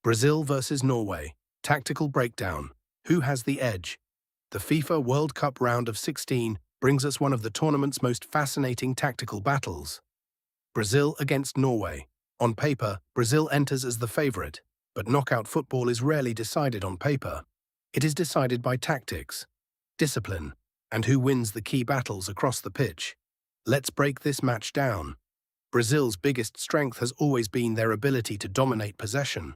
Brazil versus Norway. Tactical breakdown. Who has the edge? The FIFA World Cup Round of 16 brings us one of the tournament's most fascinating tactical battles. Brazil against Norway. On paper, Brazil enters as the favourite, but knockout football is rarely decided on paper. It is decided by tactics, discipline, and who wins the key battles across the pitch. Let's break this match down. Brazil's biggest strength has always been their ability to dominate possession.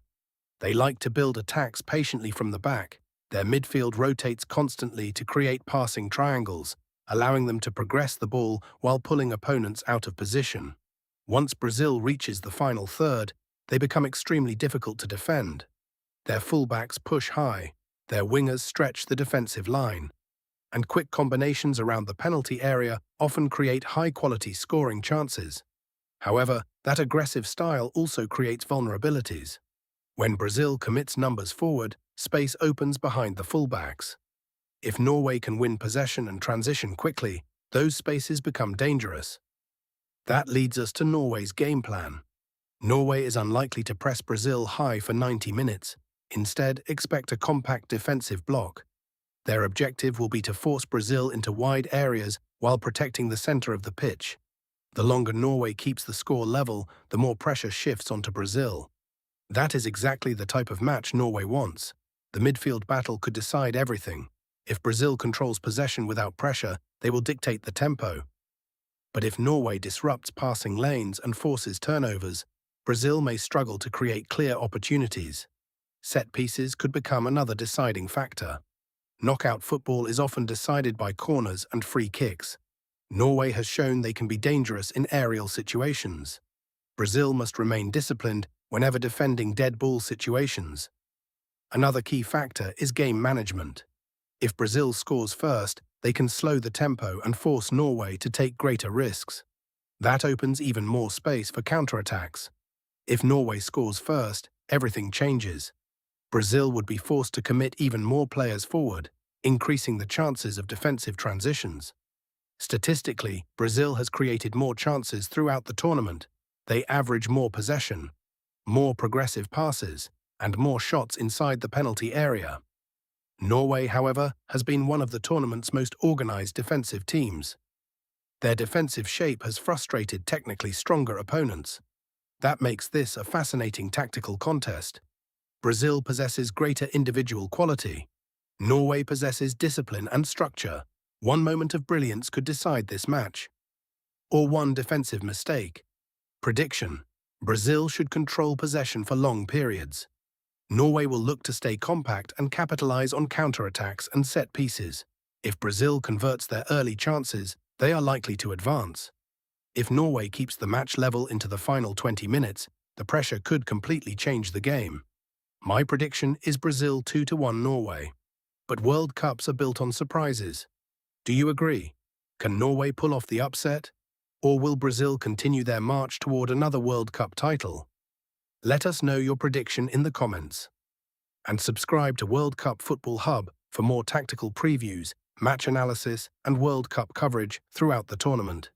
They like to build attacks patiently from the back. Their midfield rotates constantly to create passing triangles, allowing them to progress the ball while pulling opponents out of position. Once Brazil reaches the final third, they become extremely difficult to defend. Their fullbacks push high, their wingers stretch the defensive line, and quick combinations around the penalty area often create high-quality scoring chances. However, that aggressive style also creates vulnerabilities. When Brazil commits numbers forward, space opens behind the fullbacks. If Norway can win possession and transition quickly, those spaces become dangerous. That leads us to Norway's game plan. Norway is unlikely to press Brazil high for 90 minutes. Instead, expect a compact defensive block. Their objective will be to force Brazil into wide areas while protecting the center of the pitch. The longer Norway keeps the score level, the more pressure shifts onto Brazil. That is exactly the type of match Norway wants. The midfield battle could decide everything. If Brazil controls possession without pressure, they will dictate the tempo. But if Norway disrupts passing lanes and forces turnovers, Brazil may struggle to create clear opportunities. Set pieces could become another deciding factor. Knockout football is often decided by corners and free kicks. Norway has shown they can be dangerous in aerial situations. Brazil must remain disciplined whenever defending dead ball situations. Another key factor is game management. If Brazil scores first, they can slow the tempo and force Norway to take greater risks. That opens even more space for counterattacks. If Norway scores first, everything changes. Brazil would be forced to commit even more players forward, increasing the chances of defensive transitions. Statistically, Brazil has created more chances throughout the tournament. They average more possession, more progressive passes, and more shots inside the penalty area. Norway, however, has been one of the tournament's most organized defensive teams. Their defensive shape has frustrated technically stronger opponents. That makes this a fascinating tactical contest. Brazil possesses greater individual quality. Norway possesses discipline and structure. One moment of brilliance could decide this match. Or one defensive mistake. Prediction: Brazil should control possession for long periods. Norway will look to stay compact and capitalize on counterattacks and set pieces. If Brazil converts their early chances, they are likely to advance. If Norway keeps the match level into the final 20 minutes, the pressure could completely change the game. My prediction is Brazil 2-1 Norway. But World Cups are built on surprises. Do you agree? Can Norway pull off the upset? Or will Brazil continue their march toward another World Cup title? Let us know your prediction in the comments. And subscribe to World Cup Football Hub for more tactical previews, match analysis, and World Cup coverage throughout the tournament.